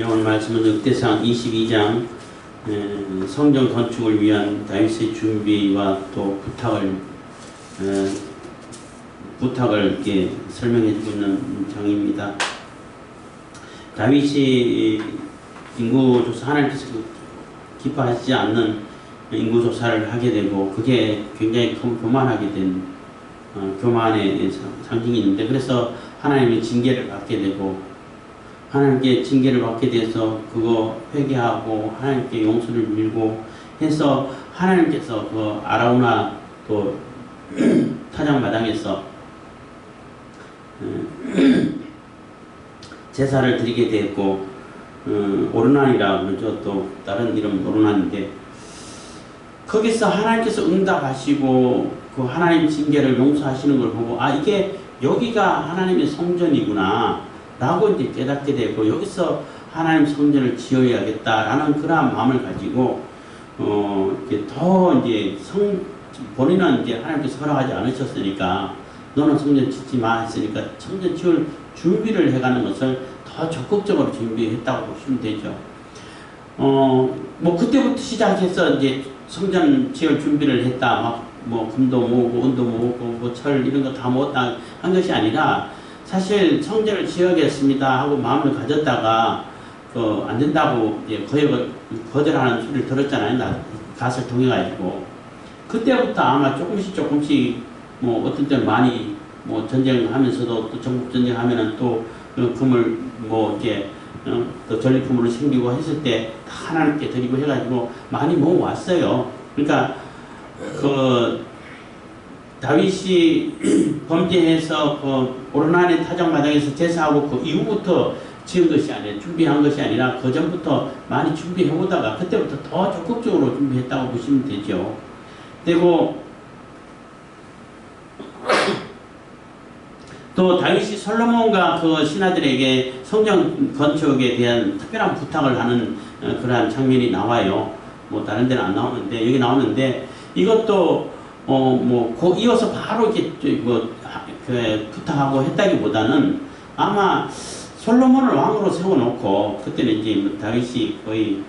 오늘 말씀은 역대상 22장 성전 건축을 위한 다윗의 준비와 또 부탁을 이렇게 설명해 주고 있는 장입니다. 다윗이 인구조사, 하나님께서 기뻐하시지 않는 인구조사를 하게 되고, 그게 굉장히 교만하게 된 교만의 상징이 있는데, 그래서 하나님의 징계를 받게 되고, 하나님께 징계를 받게 돼서 그거 회개하고 하나님께 용서를 빌고 해서 하나님께서 그 아라우나 또 타작마당에서 제사를 드리게 됐고, 오르난이라 그러죠. 또 다른 이름 오르난인데, 거기서 하나님께서 응답하시고 그 하나님 징계를 용서하시는 걸 보고, 아, 이게 여기가 하나님의 성전이구나 라고 이제 깨닫게 되고, 여기서 하나님 성전을 지어야겠다라는 그러한 마음을 가지고 이제 더 이제 본인은 이제 하나님께서 허락하지 않으셨으니까 너는 성전 짓지 마 했으니까 성전 지을 준비를 해가는 것을 더 적극적으로 준비했다고 보시면 되죠. 뭐 그때부터 시작해서 이제 성전 지을 준비를 했다. 막 뭐 금도 모으고 은도 모으고 뭐 철 이런 거 다 모았다 한 것이 아니라, 사실 성전을 지어야겠습니다 하고 마음을 가졌다가 안 된다고 이제 거절하는 소리를 들었잖아요. 갓을 통해 가지고 그때부터 아마 조금씩 뭐 어떤 때는 많이 뭐 전쟁하면서도 또 전국 전쟁하면은 또 금을 뭐 이제 또 전리품으로 생기고 했을 때 다 하나님께 드리고 해가지고 많이 모아왔어요. 그러니까 다윗이 범죄해서 오르난의 타작마당에서 제사하고 그 이후부터 지은 것이 아니라, 준비한 것이 아니라 그 전부터 많이 준비해오다가 그때부터 더 적극적으로 준비했다고 보시면 되죠. 그리고 또 다윗이 솔로몬과 그 신하들에게 성전 건축에 대한 특별한 부탁을 하는 그러한 장면이 나와요. 뭐 다른 데는 안 나오는데 여기 나오는데, 이것도 이어서 바로 이렇게 부탁하고 했다기보다는 아마 솔로몬을 왕으로 세워놓고, 그때는 이제 다윗이 거의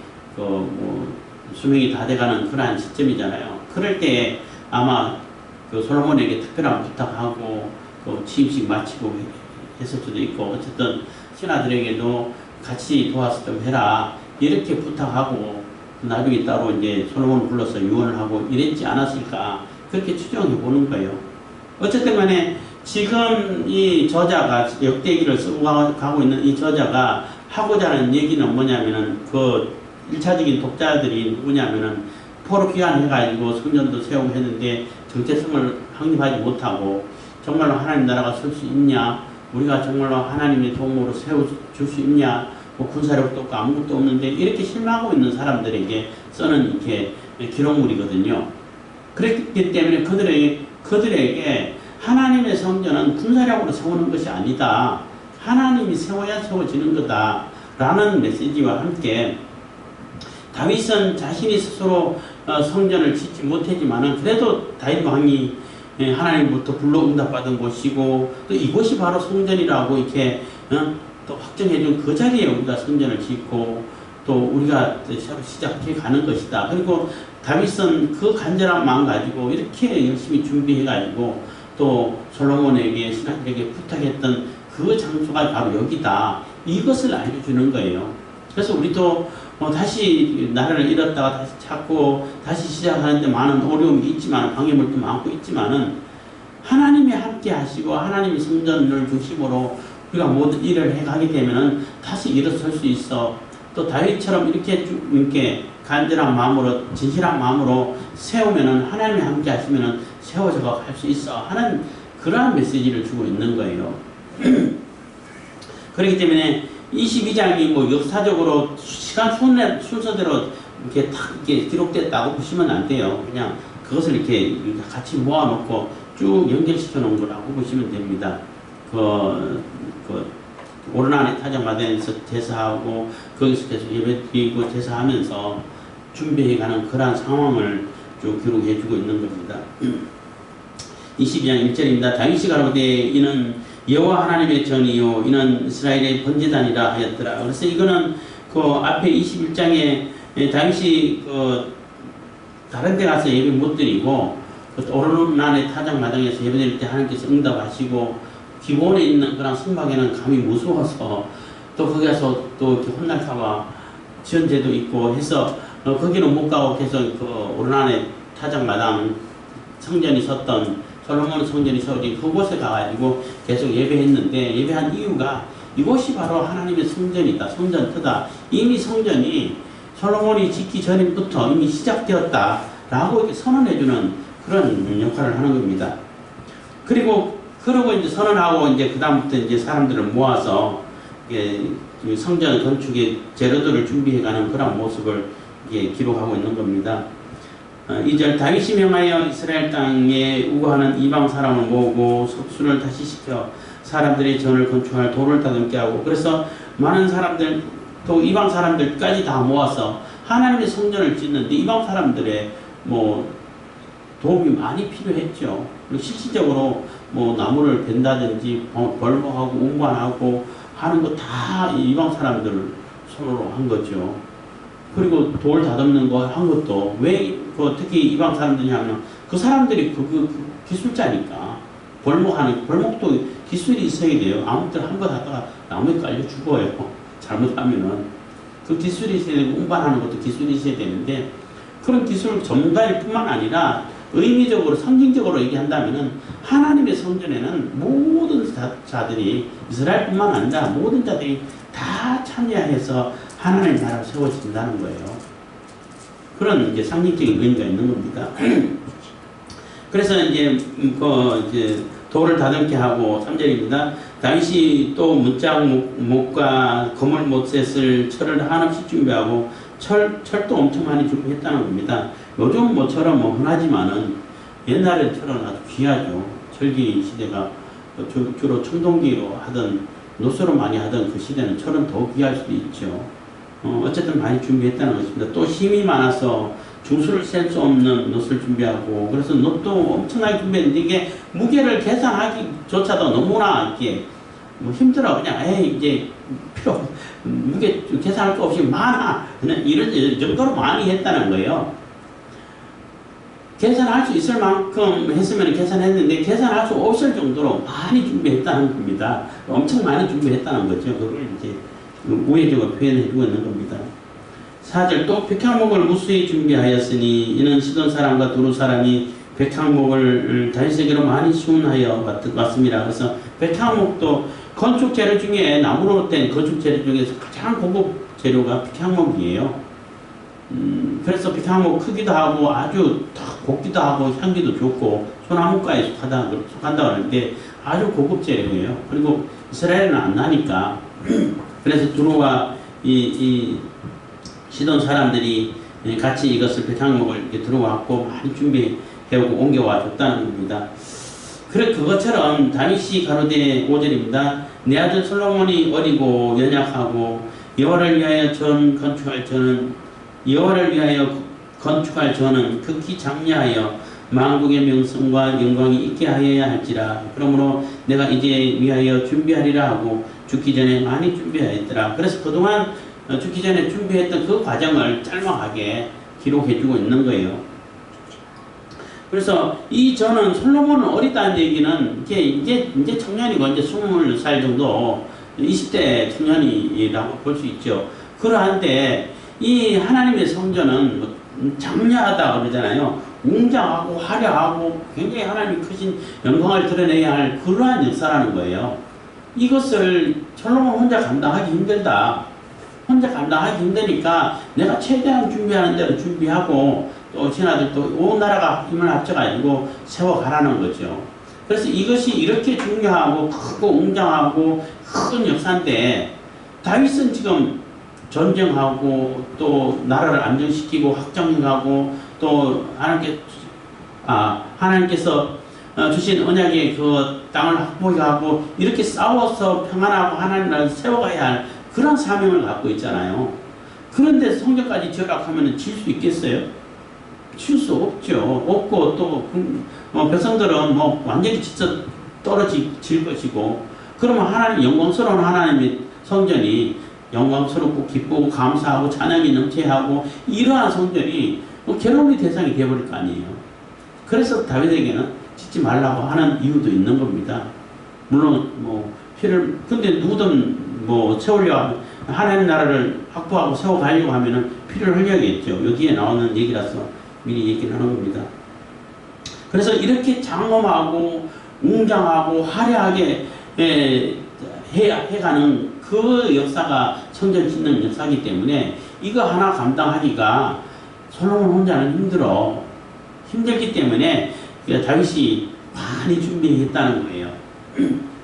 수명이 다 돼가는 그러한 시점이잖아요. 그럴 때에 아마 솔로몬에게 특별한 부탁하고 취임식 마치고 했을 수도 있고, 어쨌든 신하들에게도 같이 도와서 좀 해라 이렇게 부탁하고, 나중에 따로 이제 솔로몬을 불러서 유언을 하고 이랬지 않았을까, 그렇게 추정해 보는 거예요. 어쨌든 간에 지금 이 저자가, 역대기를 쓰고 가고 있는 이 저자가 하고자 하는 얘기는 뭐냐면은, 1차적인 독자들이 누구냐면은, 포로 귀환해가지고 성전도 세우고 했는데 정체성을 확립하지 못하고, 정말로 하나님 나라가 설 수 있냐, 우리가 정말로 하나님의 도움으로 세워줄 수 있냐, 뭐 군사력도 없고 아무것도 없는데, 이렇게 실망하고 있는 사람들에게 쓰는 이렇게 기록물이거든요. 그렇기 때문에 그들에게 하나님의 성전은 군사력으로 세우는 것이 아니다, 하나님이 세워야 세워지는 거다 라는 메시지와 함께, 다윗은 자신이 스스로 성전을 짓지 못했지만은 그래도 다윗 왕이 하나님부터 불러 응답받은 곳이고, 또 이곳이 바로 성전이라고 이렇게 또 확정해준 그 자리에 우리가 성전을 짓고 또 우리가 새로 시작해 가는 것이다. 그리고 다윗은 그 간절한 마음 가지고 이렇게 열심히 준비해가지고 또 솔로몬에게, 신하들에게 부탁했던 그 장소가 바로 여기다, 이것을 알려주는 거예요. 그래서 우리도 다시 나라를 잃었다가 다시 찾고 다시 시작하는데 많은 어려움이 있지만, 방해물도 많고 있지만은, 하나님이 함께 하시고 하나님이 성전을 중심으로 우리가 모든 일을 해가게 되면은 다시 일어설 수 있어. 또 다윗처럼 이렇게 간절한 마음으로, 진실한 마음으로 세우면은, 하나님이 함께 하시면은 세워져 갈 수 있어 하는 그러한 메시지를 주고 있는 거예요. 그렇기 때문에 22장이 뭐 역사적으로 시간 순서대로 이렇게 탁 이렇게 기록됐다고 보시면 안 돼요. 그냥 그것을 이렇게 같이 모아놓고 쭉 연결시켜 놓은 거라고 보시면 됩니다. 오르난의 타작마당에서 제사하고 거기서 계속 예배드리고 제사하면서 준비해가는 그러한 상황을 쭉 기록해주고 있는 겁니다. 22장 1절입니다. 다윗이 가로되 이는 여호와 하나님의 전이요 이는 이스라엘의 번제단이라 하였더라. 그래서 이거는 그 앞에 21장에 다윗이 그 다른 데 가서 예배 못 드리고 그 오르난의 타작마당에서 예배 드릴 때 하나님께서 응답하시고 기본에 있는 그런 성막에는 감히 무서워서 또 거기 가서 또 이렇게 혼날까봐 지연제도 있고 해서 거기는 못 가고 계속 그 오르난의 타작마당 성전이 섰던 솔로몬 성전이 서진 그곳에 가가지고 계속 예배했는데 예배한 이유가 이곳이 바로 하나님의 성전이다. 성전터다. 이미 성전이 솔로몬이 짓기 전부터 이미 시작되었다라고 이렇게 선언해주는 그런 역할을 하는 겁니다. 그러고 이제 선언하고 이제 그다음부터 이제 사람들을 모아서 성전 건축의 재료들을 준비해가는 그런 모습을 기록하고 있는 겁니다. 2절 다윗이 명하여 이스라엘 땅에 우거하는 이방 사람을 모으고 석순을 다시 시켜 사람들이 전을 건축할 돌을 다듬게 하고 그래서 많은 사람들 또 이방 사람들까지 다 모아서 하나님의 성전을 짓는데 이방 사람들의 뭐 도움이 많이 필요했죠. 그리고 실질적으로 뭐 나무를 벤다든지 벌목하고 운반하고 하는 거 다 이방 사람들 손으로 한 거죠. 그리고 돌 다듬는 거 한 것도 왜 특히 이방 사람들이 하면 그 사람들이 그 기술자니까 벌목도 기술이 있어야 돼요. 아무튼 한 번 하다가 나무에 깔려 죽어요. 잘못하면은 그 기술이 있어야 되고 운반하는 것도 기술이 있어야 되는데 그런 기술 전문가일 뿐만 아니라 의미적으로 상징적으로 얘기한다면은 하나님의 성전에는 모든 자들이 이스라엘뿐만 아니라 모든 자들이 다 참여해서 하나님의 나라를 세워진다는 거예요. 그런 이제 상징적인 의미가 있는 겁니다. 그래서 이제 돌을 다듬게 하고 3절입니다. 다윗이 또 문짝목과 거물 못셋을 철을 한없이 준비하고 철도 엄청 많이 준비했다는 겁니다. 요즘 뭐처럼 흔하지만은 옛날에 철은 아주 귀하죠. 철기 시대가 주로 청동기로 하던 노수로 많이 하던 그 시대는 철은 더 귀할 수도 있죠. 어쨌든 많이 준비했다는 것입니다. 또 힘이 많아서 중수를 셀 수 없는 놋을 준비하고 그래서 놋도 엄청나게 준비했는데 이게 무게를 계산하기조차도 너무나 이렇게 뭐 힘들어. 그냥 이제 무게 계산할 거 없이 많아. 그냥 이런 정도로 많이 했다는 거예요. 계산할 수 있을 만큼 했으면 계산했는데 계산할 수 없을 정도로 많이 준비했다는 겁니다. 엄청 많이 준비했다는 거죠. 그걸 이제 우회적으로 표현해주고 있는 겁니다. 4절 또 백향목을 무수히 준비하였으니 이는 시돈 사람과 두루 사람이 백향목을 다윗에게로 많이 수운하여 왔습니다. 그래서 백향목도 건축 재료 중에 나무로 된 건축 재료 중에서 가장 고급 재료가 백향목이에요. 그래서 백향목 크기도 하고 아주 곱기도 하고 향기도 좋고 소나무과에 속한다고 하는데 아주 고급 재료예요. 그리고 이스라엘은 안 나니까 그래서 두루와 이 시돈 사람들이 같이 이것을 백향목을 이렇게 들어왔고 많이 준비해오고 옮겨와 줬다는 겁니다. 그래 그것처럼 다윗이 가로되 5절입니다. 내 아들 솔로몬이 어리고 연약하고 여호와를 위하여 건축할 저는 극히 장려하여 만국의 명성과 영광이 있게 하여야 할지라. 그러므로 내가 이제 위하여 준비하리라 하고 죽기 전에 많이 준비하였더라. 그래서 그동안 죽기 전에 준비했던 그 과정을 짤막하게 기록해주고 있는 거예요. 그래서 저는 솔로몬은 어리다는 얘기는 이제 청년이고 이제 20살 정도 20대 청년이라고 볼 수 있죠. 그러한데 이 하나님의 성전은 장려하다 그러잖아요. 웅장하고 화려하고 굉장히 하나님이 크신 영광을 드러내야 할 그러한 역사라는 거예요. 이것을 솔로몬 혼자 감당하기 힘들다. 혼자 감당하기 힘드니까 내가 최대한 준비하는 대로 준비하고 또 신하들 또 온 나라가 힘을 합쳐가지고 세워가라는 거죠. 그래서 이것이 이렇게 중요하고 크고 웅장하고 큰 역사인데 다윗은 지금 전쟁하고 또 나라를 안정시키고 확정하고 또 하나님께서 주신 언약의 그 땅을 확보하고 이렇게 싸워서 평안하고 하나님 나라를 세워가야 할 그런 사명을 갖고 있잖아요. 그런데 성전까지 지으라고 하면 질 수 있겠어요? 질 수 없죠. 없고 또 백성들은 완전히 진짜 떨어질 것이고 그러면 하나님 영광스러운 하나님의 성전이 영광스럽고 기쁘고 감사하고 찬양이 넘쳐야 하고 이러한 성전이 괴로움의 대상이 되어버릴 거 아니에요. 그래서 다윗에게는 짓지 말라고 하는 이유도 있는 겁니다. 물론 피를 근데 누구든 세우려 하나님 나라를 확보하고 세워가려고 하면은 피를 흘려야겠죠. 여기에 나오는 얘기라서 미리 얘기를 하는 겁니다. 그래서 이렇게 장엄하고 웅장하고 화려하게 해가는 그 역사가 성전 짓는 역사이기 때문에 이거 하나 감당하기가 솔로몬 혼자는 힘들기 때문에 다윗이 많이 준비했다는 거예요.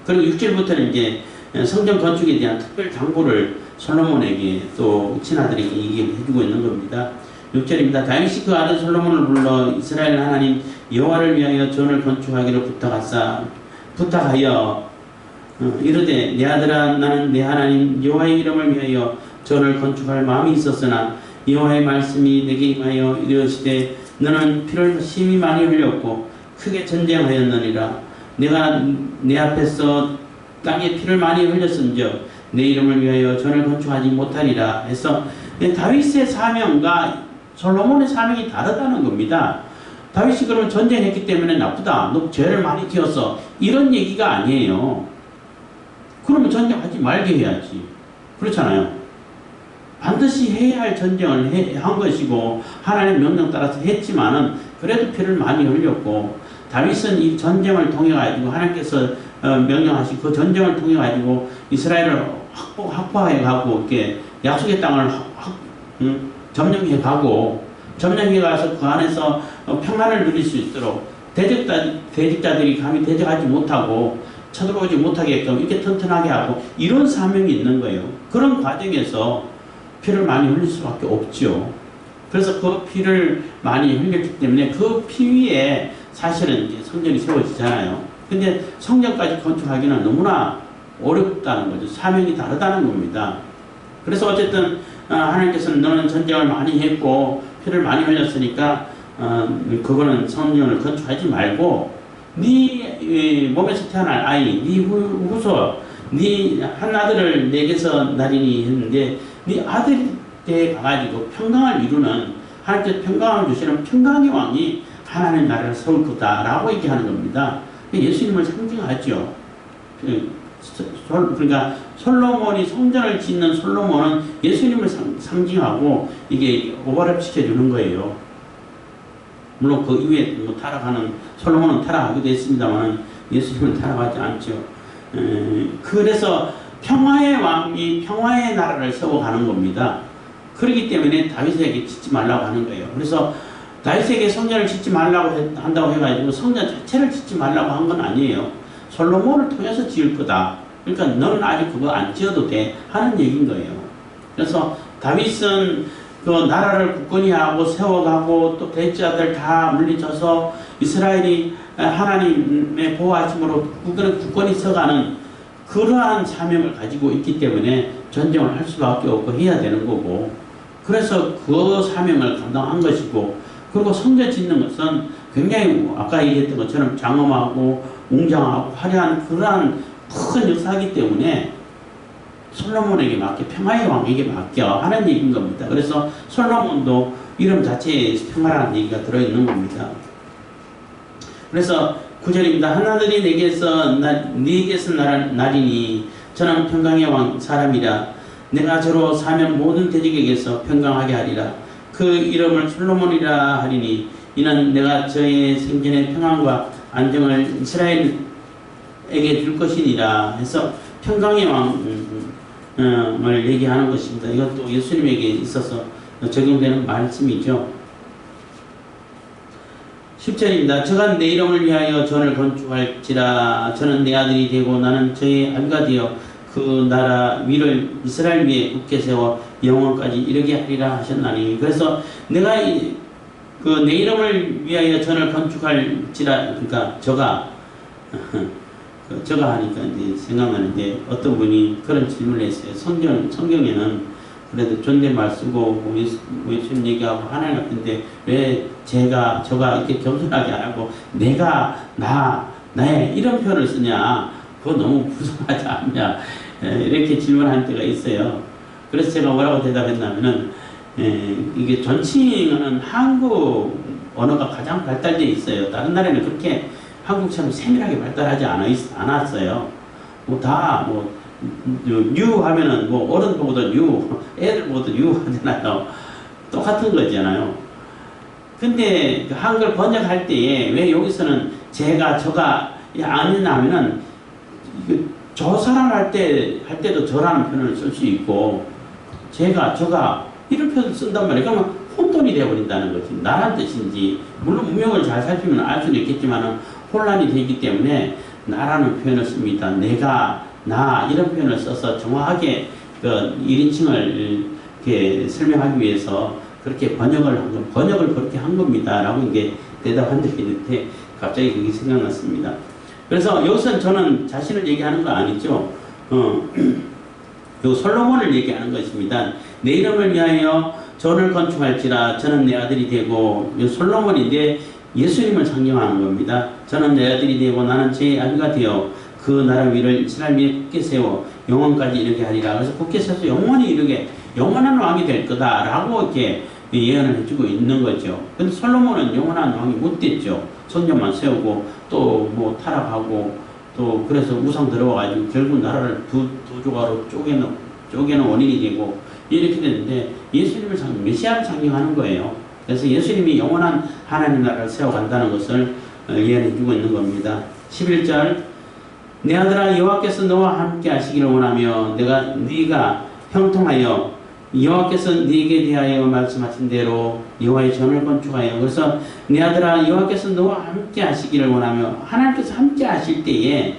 그리고 6절부터는 이제 성전 건축에 대한 특별 당부를 솔로몬에게 또 친아들에게 얘기를 해주고 있는 겁니다. 6절입니다. 다윗이 그 아들 솔로몬을 불러 이스라엘 하나님 여호와를 위하여 전을 건축하기를 부탁하여 이르되 내 아들아 나는 내 하나님 여호와의 이름을 위하여 전을 건축할 마음이 있었으나 여호와의 말씀이 내게 임하여 이르시되 너는 피를 심히 많이 흘렸고 크게 전쟁하였느니라. 내가 내 앞에서 땅에 피를 많이 흘렸은즉 내 이름을 위하여 전을 건축하지 못하리라 해서 다윗의 사명과 솔로몬의 사명이 다르다는 겁니다. 다윗이 그러면 전쟁했기 때문에 나쁘다, 너 죄를 많이 지었어, 이런 얘기가 아니에요. 그러면 전쟁하지 말게 해야지. 그렇잖아요. 반드시 해야 할 전쟁을 한 것이고 하나님의 명령 따라서 했지만은 그래도 피를 많이 흘렸고 다윗은 이 전쟁을 통해 가지고 하나님께서 명령하신 그 전쟁을 통해 가지고 이스라엘을 확보해 가고 이렇게 약속의 땅을 점령해 가고 점령해 가서 그 안에서 평안을 누릴 수 있도록 대적자들이 감히 대적하지 못하고 쳐들어오지 못하게끔 이렇게 튼튼하게 하고 이런 사명이 있는 거예요. 그런 과정에서 피를 많이 흘릴 수밖에 없죠. 그래서 그 피를 많이 흘렸기 때문에 그 피 위에 사실은 이제 성전이 세워지잖아요. 근데 성전까지 건축하기는 너무나 어렵다는 거죠. 사명이 다르다는 겁니다. 그래서 어쨌든 하나님께서는 너는 전쟁을 많이 했고 피를 많이 흘렸으니까 그거는 성전을 건축하지 말고 네 몸에서 태어날 아이, 네 후손, 네 한 아들을 내게서 나리니 했는데 네 아들에 가가지고 평강을 이루는 하나님께서 평강을 주시는 평강의 왕이 하나님 나라를 세울 거다라고 얘기하는 겁니다. 예수님을 상징하죠. 그러니까 솔로몬이 성전을 짓는 솔로몬은 예수님을 상징하고 이게 오버랩 시켜주는 거예요. 물론 그 이후에 타락하는 솔로몬은 타락하기도 했습니다만 예수님은 타락하지 않죠. 그래서 평화의 왕이 평화의 나라를 세워가는 겁니다. 그렇기 때문에 다윗에게 짓지 말라고 하는 거예요. 그래서 다윗에게 성전을 짓지 말라고 한다고 해가지고 성전 자체를 짓지 말라고 한 건 아니에요. 솔로몬을 통해서 지을 거다. 그러니까 너는 아직 그거 안 지어도 돼 하는 얘기인 거예요. 그래서 다윗은 그 나라를 굳건히 하고 세워가고 또 대지자들 다 물리쳐서 이스라엘이 하나님의 보호하심으로 굳건히 서가는 그러한 사명을 가지고 있기 때문에 전쟁을 할 수밖에 없고 해야 되는 거고, 그래서 그 사명을 감당한 것이고, 그리고 성전 짓는 것은 굉장히 아까 얘기했던 것처럼 장엄하고 웅장하고 화려한 그러한 큰 역사이기 때문에 솔로몬에게 맡겨, 평화의 왕에게 맡겨 하는 얘기인 겁니다. 그래서 솔로몬도 이름 자체에 평화라는 얘기가 들어있는 겁니다. 그래서 9절입니다. 하나들이 네게서 나리니 저는 평강의 왕 사람이라. 내가 저로 사면 모든 대적에게서 평강하게 하리라. 그 이름을 솔로몬이라 하리니 이는 내가 저의 생전의 평안과 안정을 이스라엘에게 줄 것이니라 해서 평강의 왕을 얘기하는 것입니다. 이것도 예수님에게 있어서 적용되는 말씀이죠. 10절입니다. 저가 내 이름을 위하여 전을 건축할지라. 저는 내 아들이 되고 나는 저의 아비가 되어 그 나라 위를 이스라엘 위에 굳게 세워 영원까지 이르게 하리라 하셨나니. 그래서 내가 그 내 이름을 위하여 전을 건축할지라. 그러니까 저가 하니까 이제 생각나는데 어떤 분이 그런 질문을 했어요. 성경에는 그래도 존댓말 쓰고 예수님 얘기하고 하나님 같은데 왜 저가 이렇게 겸손하게 안 하고 내가 나의 이런 표현을 쓰냐, 그거 너무 불쌍하지 않냐, 이렇게 질문할 때가 있어요. 그래서 제가 뭐라고 대답했냐면은 이게 존칭은 한국 언어가 가장 발달되어 있어요. 다른 나라는 그렇게 한국처럼 세밀하게 발달하지 않았어요. 유 하면은 뭐 어른 보고도 유, 애들 보고도 유 하잖아요. 똑같은 거잖아요. 근데 그 한글 번역할 때에 왜 여기서는 제가, 저가 안 했냐면은 저 사람 할 때도 저라는 표현을 쓸 수 있고 제가, 저가 이런 표현을 쓴단 말이에요. 그러면 혼돈이 되어버린다는 거지. 나란 뜻인지, 물론 문명을 잘 살피면 알 수는 있겠지만 혼란이 되기 때문에 나라는 표현을 씁니다. 내가, 나 이런 표현을 써서 정확하게 그 1인칭을 이렇게 설명하기 위해서 그렇게 번역을 그렇게 한 겁니다. 라고 이게 대답한 적이 있는데 갑자기 그게 생각났습니다. 그래서 여기서 저는 자신을 얘기하는 거 아니죠. 요 솔로몬을 얘기하는 것입니다. 내 이름을 위하여 전을 건축할지라 저는 내 아들이 되고, 요 솔로몬인데 예수님을 상징하는 겁니다. 저는 내 아들이 되고 나는 제 아비가 되어 그 나라 위를 이스라엘 위에 굳게 세워 영원까지 이르게 하리라. 그래서 굳게 세워서 영원히 이르게, 영원한 왕이 될 거다라고 이렇게 예언을 해주고 있는 거죠. 근데 솔로몬은 영원한 왕이 못 됐죠. 성전만 세우고 또 뭐 타락하고 또 그래서 우상 들어와가지고 결국 나라를 두 조각으로 쪼개는 원인이 되고 이렇게 됐는데 예수님을 메시아를 상징하는 거예요. 그래서 예수님이 영원한 하나님 나라를 세워간다는 것을 예언해주고 있는 겁니다. 11절 내 아들아 여호와께서 너와 함께 하시기를 원하며 네가 형통하여 여호와께서 네게 대하여 말씀하신 대로 여호와의 전을 건축하여, 그래서 내 아들아 여호와께서 너와 함께 하시기를 원하며, 하나님께서 함께 하실 때에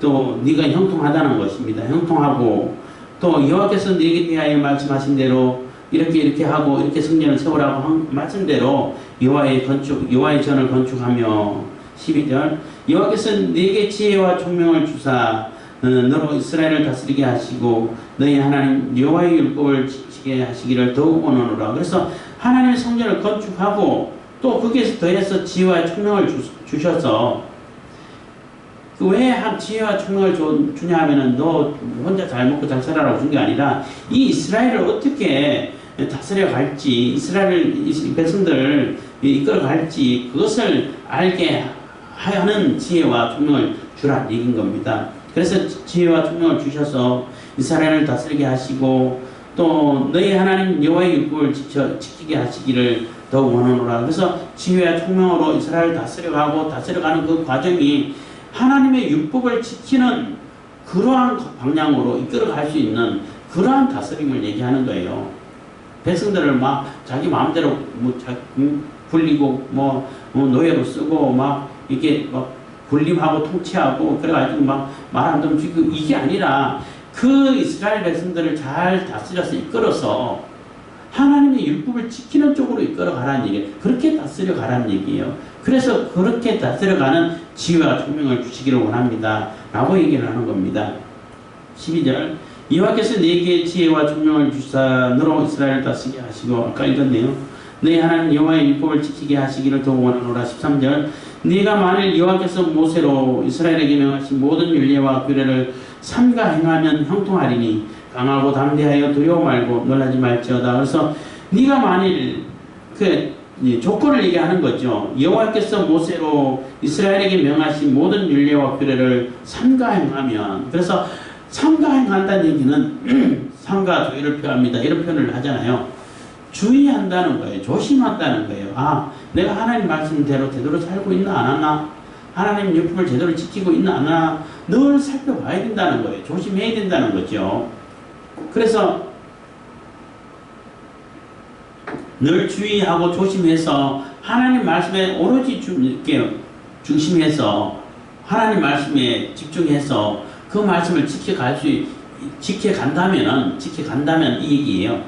또 네가 형통하다는 것입니다. 형통하고 또 여호와께서 네게 대하여 말씀하신 대로 이렇게 하고 이렇게 성전을 세우라고 한 말씀대로 여호와의 전을 건축하며, 12절 여호와께서 네게 지혜와 총명을 주사 너로 이스라엘을 다스리게 하시고 너희 하나님 여호와의 율법을 지키게 하시기를 더욱 원하노라. 그래서 하나님의 성전을 건축하고 또 거기에서 더해서 지혜와 총명을 주셔서, 왜 지혜와 총명을 주냐 하면은 너 혼자 잘 먹고 잘 살아라고 준 게 아니라 이 이스라엘을 어떻게 다스려 갈지, 이스라엘 백성들을 이끌어 갈지 그것을 알게 하는 지혜와 총명을 주라 얘기인 겁니다. 그래서 지혜와 총명을 주셔서 이스라엘을 다스리게 하시고 또 너희 하나님 여호와의 율법을 지키게 하시기를 더욱 원하노라. 그래서 지혜와 총명으로 이스라엘을 다스려가는 그 과정이 하나님의 율법을 지키는 그러한 방향으로 이끌어갈 수 있는 그러한 다스림을 얘기하는 거예요. 백성들을 막 자기 마음대로 굴리고 노예로 쓰고 이게 군림하고 통치하고 그래가지고 말 안 듣면 죽이고 이게 아니라 그 이스라엘 백성들을 잘 다스려서 이끌어서 하나님의 율법을 지키는 쪽으로 이끌어가라는 얘기예요. 그렇게 다스려 가라는 얘기예요. 그래서 그렇게 다스려가는 지혜와 총명을 주시기를 원합니다. 라고 얘기를 하는 겁니다. 12절 여호와께서 네게 지혜와 총명을 주사 너로 이스라엘을 다스리게 하시고, 아까 읽었네요. 너희 하나님 여호와의 율법을 지키게 하시기를 더욱 원하노라. 13절 네가 만일 여호와께서 모세로 이스라엘에게 명하신 모든 율례와 규례를 삼가 행하면 형통하리니 강하고 담대하여 두려워 말고 놀라지 말지어다. 그래서 네가 만일 조건을 얘기하는 거죠. 여호와께서 모세로 이스라엘에게 명하신 모든 율례와 규례를 삼가 행하면, 그래서 삼가 행한다는 얘기는 삼가 주의를 표합니다. 이런 표현을 하잖아요. 주의한다는 거예요. 조심한다는 거예요. 내가 하나님 말씀대로 제대로 살고 있나 안 하나, 하나님 율법을 제대로 지키고 있나 안 하나 늘 살펴봐야 된다는 거예요. 조심해야 된다는 거죠. 그래서 늘 주의하고 조심해서 하나님 말씀에 오로지 이렇게 중심해서 하나님 말씀에 집중해서 그 말씀을 지켜간다면 이 얘기예요.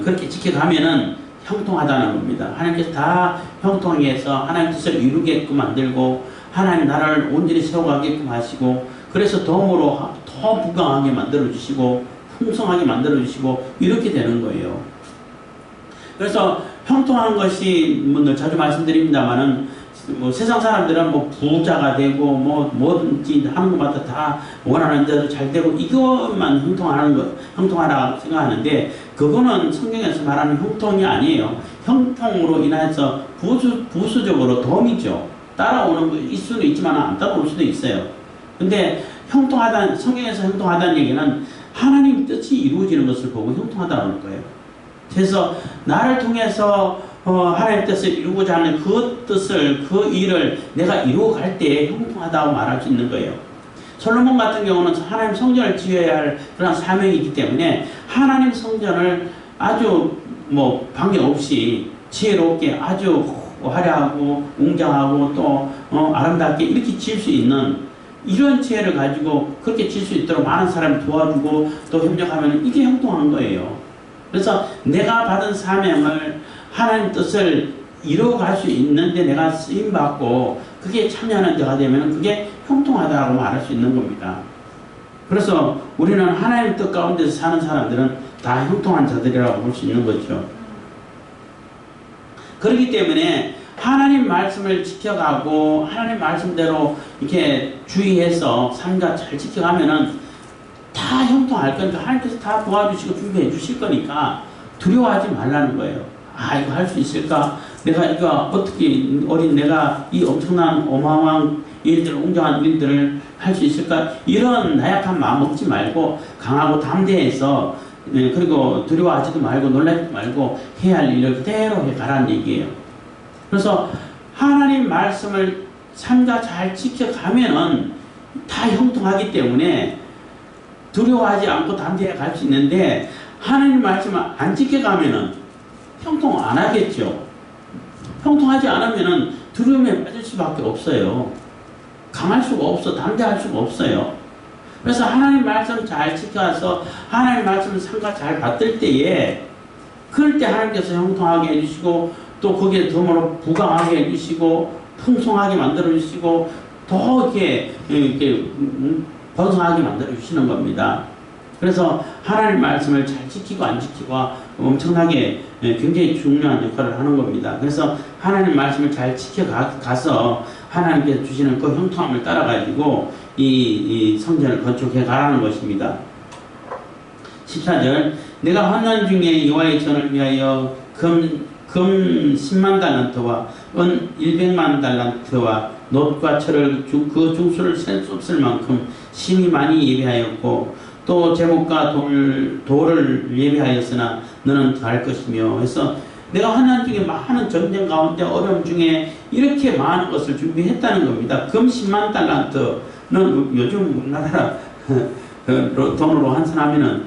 그렇게 지켜가면은 형통하다는 겁니다. 하나님께서 다 형통하게 해서 하나님 뜻을 이루게끔 만들고 하나님 나라를 온전히 세워가게끔 하시고, 그래서 덤으로 더 부강하게 만들어주시고 풍성하게 만들어주시고 이렇게 되는 거예요. 그래서 형통한 것이 자주 말씀드립니다만은 뭐 세상 사람들은 뭐 부자가 되고 뭐 뭐든지 하는 것마다 다 원하는 대로 잘 되고 이것만 형통하라고 생각하는데 그거는 성경에서 말하는 형통이 아니에요. 형통으로 인해서 부수적으로 덤이죠. 따라오는 거 있을 수도 있지만 안 따라올 수도 있어요. 근데 성경에서 형통하다는 얘기는 하나님 뜻이 이루어지는 것을 보고 형통하다는 거예요. 그래서 나를 통해서 하나님 뜻을 이루고자 하는 그 뜻을, 그 일을 내가 이루어갈 때 형통하다고 말할 수 있는 거예요. 솔로몬 같은 경우는 하나님 성전을 지어야 할 그런 사명이기 때문에 하나님 성전을 아주 뭐 방해없이 지혜롭게 아주 화려하고 웅장하고 또 아름답게 이렇게 지을 수 있는 이런 지혜를 가지고 그렇게 지을 수 있도록 많은 사람이 도와주고 또 협력하면 이게 형통한 거예요. 그래서 내가 받은 사명을 하나님 뜻을 이루어갈 수 있는데 내가 쓰임받고 그게 참여하는 자가 되면 그게 형통하다고 말할 수 있는 겁니다. 그래서 우리는 하나님 뜻 가운데서 사는 사람들은 다 형통한 자들이라고 볼 수 있는 거죠. 그렇기 때문에 하나님 말씀을 지켜가고 하나님 말씀대로 이렇게 주의해서 삶과 잘 지켜가면은 다 형통할 거니까 하나님께서 다 도와주시고 준비해 주실 거니까 두려워하지 말라는 거예요. 아, 이거 할 수 있을까? 내가 이거 어떻게 내가 이 엄청난 어마어마한 일들, 웅장한 일들을 할 수 있을까? 이런 나약한 마음 먹지 말고 강하고 담대해서 그리고 두려워하지도 말고 놀라지도 말고 해야 할 일을 그대로 해가라는 얘기예요. 그래서 하나님 말씀을 삶과 잘 지켜가면은 다 형통하기 때문에 두려워하지 않고 담대하게 갈 수 있는데 하나님 말씀을 안 지켜가면은 형통 안 하겠죠. 형통하지 않으면은 두려움에 빠질 수밖에 없어요. 강할 수가 없어. 담대할 수가 없어요. 그래서 하나님 말씀 잘 지켜서 하나님 말씀 상가 잘 받들 때에 그럴 때 하나님께서 형통하게 해주시고 또 거기에 덤으로 부강하게 해주시고 풍성하게 만들어 주시고 더 이렇게 번성하게 만들어 주시는 겁니다. 그래서 하나님 말씀을 잘 지키고 안 지키고가 엄청나게 굉장히 중요한 역할을 하는 겁니다. 그래서 하나님 말씀을 잘 지켜가서 하나님께서 주시는 그 형통함을 따라가지고 이 성전을 건축해 가라는 것입니다. 14절 내가 환난 중에 여호와의 전을 위하여 금 10만 달란트와 은 100만 달란트와 놋과 철을 그 중수를 셀 수 없을 만큼 심히 많이 예비하였고 또 제목과 돌을 예비하였으나 너는 더할 것이며 해서 내가 환난 중에 많은 전쟁 가운데 어려움 중에 이렇게 많은 것을 준비했다는 겁니다. 금 10만 달란트는 요즘 우리나라 돈으로 환산하면은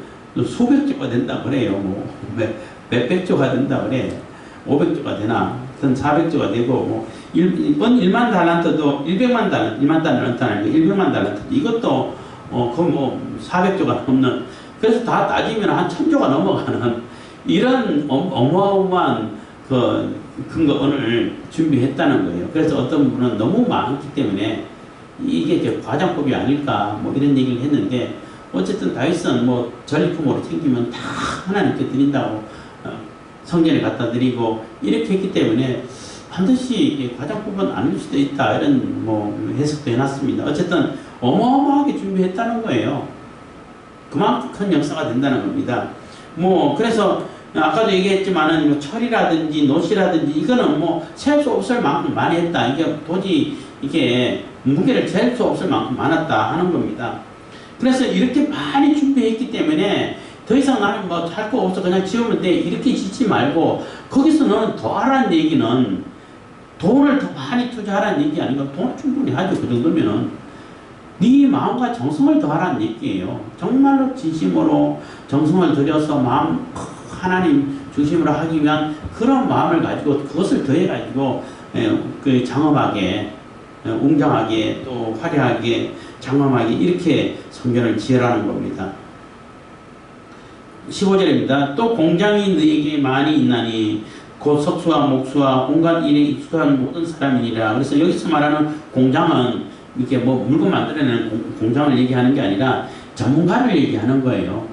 수백 조가 된다 그래요. 뭐 몇백 조가 된다 그래. 500조가 되나? 400조가 되고 뭐 1만 달란트도 100만 달란트, 1만 달란트 아니고 100만 달란트 이것도 거의 뭐 400조가 넘는 그래서 다 따지면 한 1000조가 넘어가는 이런 어마어마한 그 근거를 준비했다는 거예요. 그래서 어떤 분은 너무 많기 때문에 이게 이제 과장법이 아닐까 뭐 이런 얘기를 했는데 어쨌든 다윗은 뭐 전리품으로 챙기면 다 하나님께 드린다고 성전에 갖다 드리고 이렇게 했기 때문에 반드시 과장법은 아닐 수도 있다 이런 뭐 해석도 해놨습니다. 어쨌든 어마어마하게 준비했다는 거예요. 그만큼 큰 역사가 된다는 겁니다. 뭐 그래서 아까도 얘기했지만은 뭐 철이라든지 놋이라든지 이거는 뭐 셀 수 없을 만큼 많이 했다. 이게 도저히 이게 무게를 잴 수 없을 만큼 많았다 하는 겁니다. 그래서 이렇게 많이 준비했기 때문에 더 이상 나는 뭐 할 거 없어 그냥 지으면 돼 이렇게 짓지 말고 거기서 너는 더 하라는 얘기는 돈을 더 많이 투자하라는 얘기 아니고 돈 충분히 하죠. 그 정도면은 네 마음과 정성을 더하라는 얘기예요. 정말로 진심으로 정성을 들여서 마음 하나님 중심으로 하기 위한 그런 마음을 가지고 그것을 더해가지고 그 장엄하게 웅장하게 또 화려하게 장엄하게 이렇게 성전을 지으라는 겁니다. 15절입니다. 또 공장이 너에게 많이 있나니 곧 석수와 목수와 온갖 일에 익숙한 모든 사람이니라. 그래서 여기서 말하는 공장은 이렇게 뭐 물건 만들어내는 공장을 얘기하는 게 아니라 전문가를 얘기하는 거예요.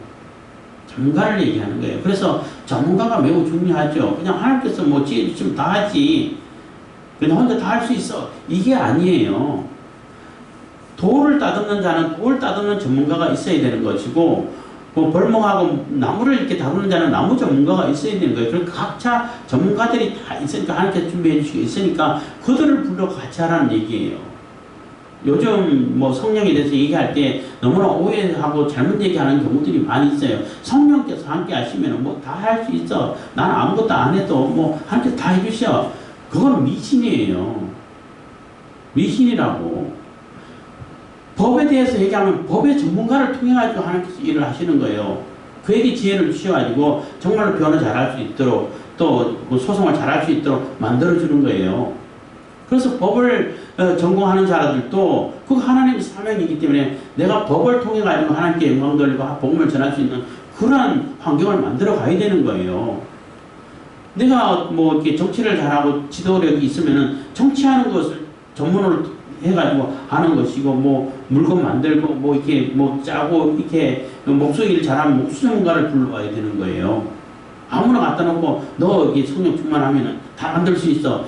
전문가를 얘기하는 거예요. 그래서 전문가가 매우 중요하죠. 그냥 하나님께서 뭐 지어주시면 다 하지. 그냥 혼자 다 할 수 있어. 이게 아니에요. 돌을 따듬는 자는 돌 따듬는 전문가가 있어야 되는 것이고, 뭐 벌목하고 나무를 이렇게 다루는 자는 나무 전문가가 있어야 되는 거예요. 그러니까 각자 전문가들이 다 있으니까, 하나님께서 준비해 주시고 있으니까 그들을 불러 같이 하라는 얘기예요. 요즘 뭐 성령에 대해서 얘기할 때 너무나 오해하고 잘못 얘기하는 경우들이 많이 있어요. 성령께서 함께 하시면 뭐 다 할 수 있어. 난 아무것도 안 해도 뭐 하나님께서 다 해주셔. 그건 미신이에요. 미신이라고. 법에 대해서 얘기하면 법의 전문가를 통해 가지고 하나님께서 일을 하시는 거예요. 그에게 지혜를 주셔가지고 정말로 변호 잘할 수 있도록 또 소송을 잘할 수 있도록 만들어주는 거예요. 그래서 법을 전공하는 자들도 그거 하나님의 사명이기 때문에 내가 법을 통해 가지고 하나님께 영광 돌리고 복음을 전할 수 있는 그러한 환경을 만들어 가야 되는 거예요. 내가 뭐 이렇게 정치를 잘하고 지도력이 있으면은 정치하는 것을 전문으로 해가지고 하는 것이고, 뭐 물건 만들고 뭐 이렇게 뭐 짜고 이렇게 목소리를 잘하면 목수 전문가를 불러와야 되는 거예요. 아무나 갖다 놓고 너 이게 성령 충만하면은 다 만들 수 있어.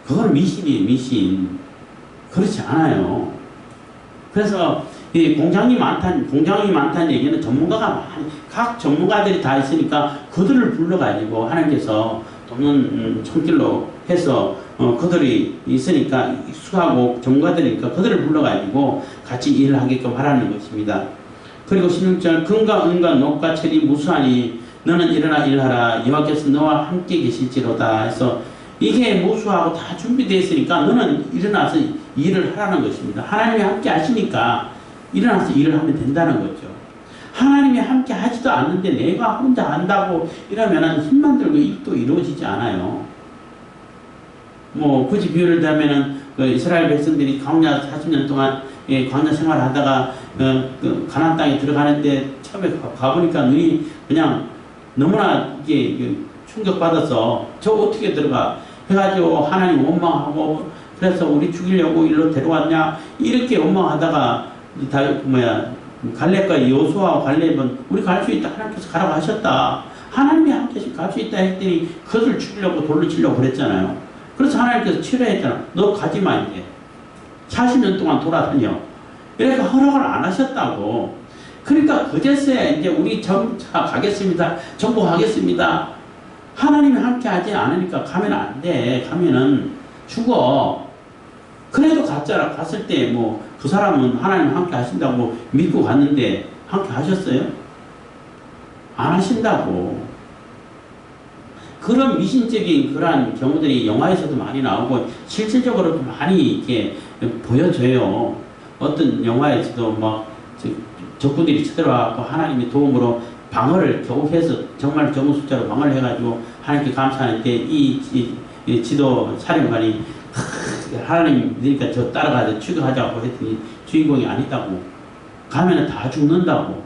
그거는 미신이에요, 미신. 그렇지 않아요. 그래서 이 공장이 많다는 얘기는 전문가가 각 전문가들이 다 있으니까 그들을 불러가지고 하나님께서 돕는 손길로 해서 그들이 있으니까 익숙하고 전문가들이니까 그들을 불러가지고 같이 일을 하게끔 하라는 것입니다. 그리고 16절 금과 은과 녹과 철이 무수하니 너는 일어나 일하라 여호와께서 너와 함께 계실지로다 해서 이게 무수하고 다 준비되어 있으니까 너는 일어나서 일을 하라는 것입니다. 하나님이 함께 하시니까 일어나서 일을 하면 된다는 거죠. 하나님이 함께 하지도 않는데 내가 혼자 한다고 이러면 힘만 들고 일도 이루어지지 않아요. 뭐 굳이 비유를 들자면은 그 이스라엘 백성들이 광야 40년 동안 광야 생활을 하다가 그 가나안 땅에 들어가는데 처음에 가보니까 눈이 그냥 너무나 이게 충격받아서 저 어떻게 들어가 해가지고 하나님 원망하고 그래서 우리 죽이려고 일로 데려왔냐 이렇게 원망하다가 갈렙과 여호수아와 갈렙은 우리 갈 수 있다 하나님께서 가라고 하셨다 하나님이 함께 갈 수 있다 했더니 그것을 죽이려고 돌로 치려고 그랬잖아요. 그래서 하나님께서 치료했잖아. 너 가지마 이제 40년 동안 돌아다녀 이렇게 허락을 안 하셨다고. 그러니까 그제서야 이제 우리 점차 가겠습니다 정복하겠습니다 하나님이 함께 하지 않으니까 가면 안 돼. 가면은 죽어. 그래도 갔잖아. 갔을 때 뭐 그 사람은 하나님 함께 하신다고 믿고 갔는데 함께 하셨어요? 안 하신다고. 그런 미신적인 그러한 경우들이 영화에서도 많이 나오고 실질적으로도 많이 이렇게 보여져요. 어떤 영화에서도 막 적군들이 쳐들어와서 하나님의 도움으로 방어를 겨우 해서 정말 정우 숫자로 방어를 해가지고 하나님께 감사하는데 이 지도 사령관이 하나님 믿으니까 저 따라가서 추격하자고 했더니 주인공이 아니다고. 가면은 다 죽는다고.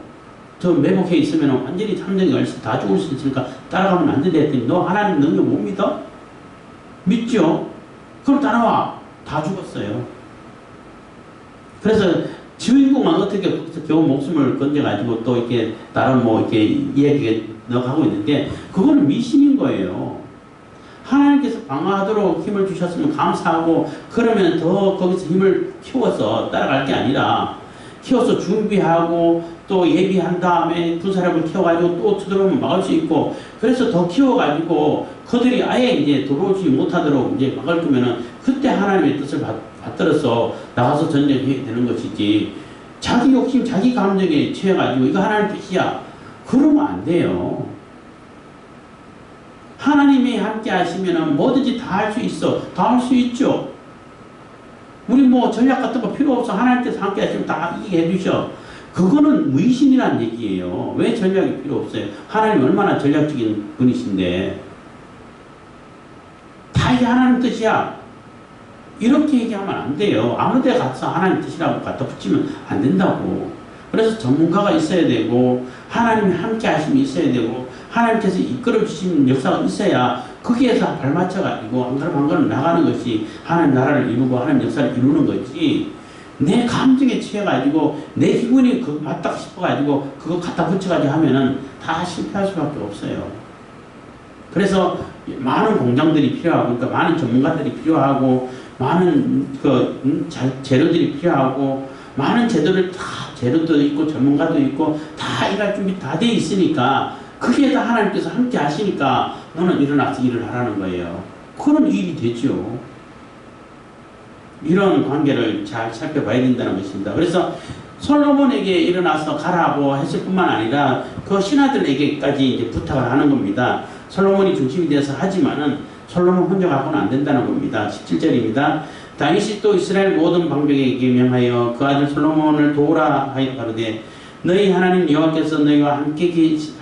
저 매복해 있으면 완전히 함정이 걸려서 다 죽을 수 있으니까 따라가면 안 된다 했더니 너 하나님 능력 못 믿어? 믿죠? 그럼 따라와. 다 죽었어요. 그래서 주인공은 어떻게 거기서 겨우 목숨을 건져가지고 또 이렇게 다른 뭐 이렇게 이야기에 넣어가고 있는데 그거는 미신인 거예요. 하나님께서 방어하도록 힘을 주셨으면 감사하고 그러면 더 거기서 힘을 키워서 따라갈 게 아니라 키워서 준비하고 또 예비한 다음에 두 사람을 키워가지고 또 쳐들어오면 막을 수 있고 그래서 더 키워가지고 그들이 아예 이제 들어오지 못하도록 이제 막을 거면은 그때 하나님의 뜻을 받들어서 나가서 전쟁해야 되는 것이지 자기 욕심 자기 감정에 취해가지고 이거 하나님 뜻이야 그러면 안 돼요. 하나님이 함께 하시면은 뭐든지 다 할 수 있어. 다 할 수 있죠. 우리 뭐 전략 같은 거 필요 없어. 하나님께서 함께 하시면 다 이기게 해주셔. 그거는 무의신이란 얘기예요. 왜 전략이 필요 없어요? 하나님 얼마나 전략적인 분이신데. 다 이게 하나님 뜻이야. 이렇게 얘기하면 안 돼요. 아무 데 가서 하나님 뜻이라고 갖다 붙이면 안 된다고. 그래서 전문가가 있어야 되고 하나님이 함께 하심이 있어야 되고 하나님께서 이끌어 주시는 역사가 있어야 거기에서 발맞춰가지고 한 걸음 한 걸음 나가는 것이 하나님 나라를 이루고 하나님 역사를 이루는 거지. 내 감정에 취해가지고 내 기분이 그거 맞다 싶어가지고 그거 갖다 붙여가지고 하면은 다 실패할 수밖에 없어요. 그래서 많은 공장들이 필요하고, 그러니까 많은 전문가들이 필요하고, 많은 재료들이 필요하고, 많은 제도를 다, 재료도 있고, 전문가도 있고, 다 일할 준비 다 돼 있으니까, 거기에다 하나님께서 함께 하시니까, 너는 일어나서 일을 하라는 거예요. 그런 일이 되죠. 이런 관계를 잘 살펴봐야 된다는 것입니다. 그래서 솔로몬에게 일어나서 가라고 했을 뿐만 아니라 그 신하들에게까지 이제 부탁을 하는 겁니다. 솔로몬이 중심이 되어서 하지만은 솔로몬 혼자 갖고는 안 된다는 겁니다. 17절입니다. 다윗이 또 이스라엘 모든 방백에게 명하여 그 아들 솔로몬을 도우라 하여 가로되 너희 하나님 여호와께서 너희와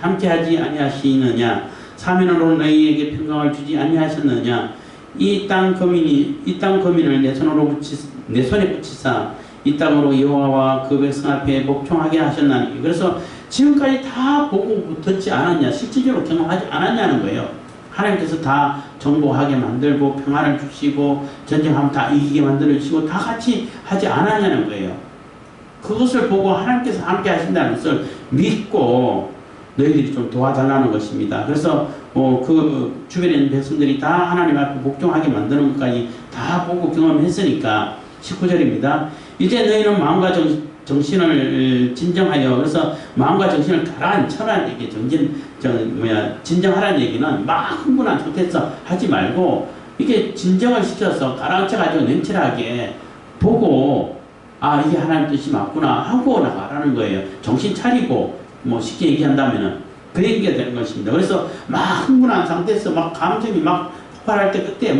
함께하지 아니하시느냐 사면으로 너희에게 평강을 주지 아니하셨느냐 이 땅 거민을 내 손에 붙이사 이 땅으로 여호와와 그 백성 앞에 복종하게 하셨나니. 그래서 지금까지 다 보고 듣지 않았냐, 실질적으로 경험하지 않았냐는 거예요. 하나님께서 다 정복하게 만들고 평안을 주시고 전쟁하면 다 이기게 만들어주시고 다 같이 하지 않았냐는 거예요. 그것을 보고 하나님께서 함께 하신다는 것을 믿고 너희들이 좀 도와달라는 것입니다. 그래서 그 주변에 있는 백성들이 다 하나님 앞에 복종하게 만드는 것까지 다 보고 경험했으니까 19절입니다. 이제 너희는 마음과 정신을 진정하여. 그래서 마음과 정신을 가라앉혀라는 얘기, 진정하라는 얘기는 막 흥분한 상태에서 하지 말고 이게 진정을 시켜서 가라앉혀가지고 냉철하게 보고 이게 하나님 뜻이 맞구나 하고 나가라는 거예요. 정신 차리고 쉽게 얘기한다면은 그 얘기가 되는 것입니다. 그래서 막 흥분한 상태에서 막 감정이 막 폭발할 때 그때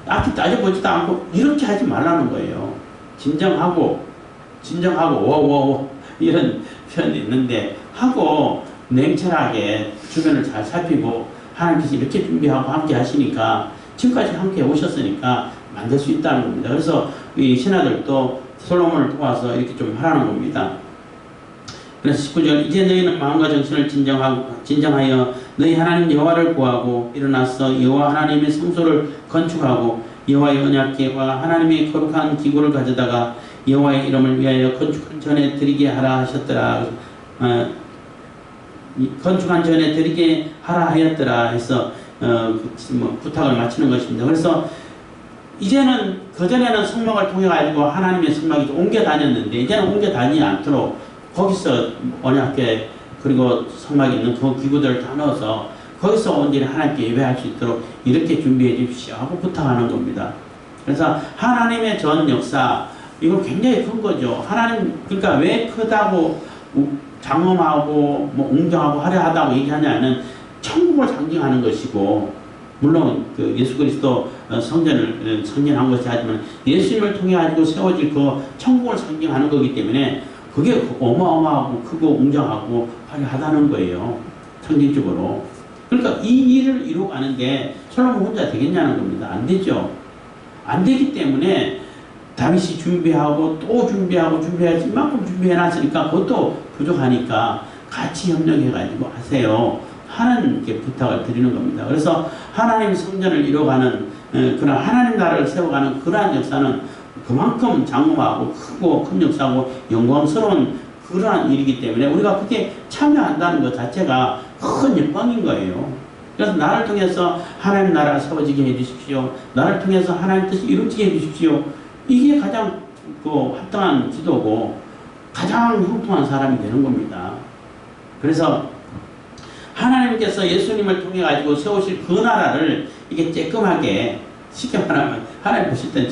앞뒤 따져보지도 않고 이렇게 하지 말라는 거예요. 진정하고 워워워 이런 표현이 있는데 하고 냉철하게 주변을 잘 살피고 하나님께서 이렇게 준비하고 함께 하시니까 지금까지 함께 오셨으니까 만들 수 있다는 겁니다. 그래서 이 신하들도 솔로몬을 도와서 이렇게 좀 하라는 겁니다. 그래서 19절 이제 너희는 마음과 정신을 진정하여 너희 하나님 여호와를 구하고 일어나서 여호와 하나님의 성소를 건축하고 여호와의 언약궤와 하나님의 거룩한 기구를 가져다가 여호와의 이름을 위하여 건축한 전에 드리게 하라 하셨더라. 건축한 전에 드리게 하라 하였더라 해서 부탁을 마치는 것입니다. 그래서 이제는 그전에는 성막을 통해 가지고 하나님의 성막이 옮겨 다녔는데 이제는 옮겨 다니지 않도록 거기서 언약궤 그리고 성막에 있는 그 기구들을 다 넣어서 거기서 온전히 하나님께 예배할 수 있도록 이렇게 준비해 주십시오 하고 부탁하는 겁니다. 그래서 하나님의 전 역사 이거 굉장히 큰 거죠. 하나님 그러니까 왜 크다고 장엄하고 웅장하고 화려하다고 얘기하냐면 천국을 상징하는 것이고 물론 그 예수 그리스도 성전을 상징한 것이 하지만 예수님을 통해 가지고 세워질 그 천국을 상징하는 거기 때문에 그게 어마어마하고 크고 웅장하고 화려하다는 거예요. 상징적으로. 그러니까 이 일을 이루어가는데 솔로몬 혼자 되겠냐는 겁니다. 안 되죠. 안 되기 때문에 다윗이 준비하고 또 준비해야지 이만큼 준비해놨으니까 그것도 부족하니까 같이 협력해가지고 하세요 하는 부탁을 드리는 겁니다. 그래서 하나님 성전을 이루어가는 그런 하나님 나라를 세워가는 그러한 역사는 그만큼 장엄하고 크고 큰 역사고 영광스러운 그러한 일이기 때문에 우리가 그렇게 참여한다는 것 자체가 큰 영광인 거예요. 그래서 나를 통해서 하나님 나라가 세워지게 해주십시오. 나를 통해서 하나님 뜻이 이루어지게 해주십시오. 이게 가장 합당한 기도고 가장 형통한 사람이 되는 겁니다. 그래서 하나님께서 예수님을 통해 가지고 세우실 그 나라를 이게 쬐끔하게 쉽게 말하면 하나님 보실 때는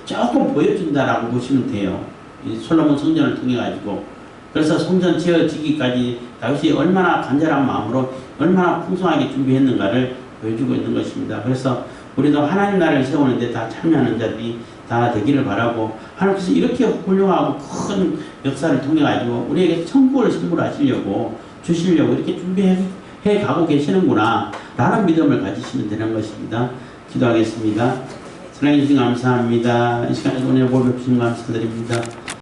조금 보여준다라고 보시면 돼요. 이 솔로몬 성전을 통해 가지고. 그래서 성전 지어지기까지 다윗이 얼마나 간절한 마음으로 얼마나 풍성하게 준비했는가를 보여주고 있는 것입니다. 그래서 우리도 하나님 나라를 세우는데 다 참여하는 자들이 다 되기를 바라고 하나님께서 이렇게 훌륭하고 큰 역사를 통해 가지고 우리에게 천국을 선물하시려고 주시려고 이렇게 준비해 가고 계시는구나 라는 믿음을 가지시면 되는 것입니다. 기도하겠습니다. 사랑해 주신 감사합니다. 이 시간에 은혜 보여 주신 감사드립니다.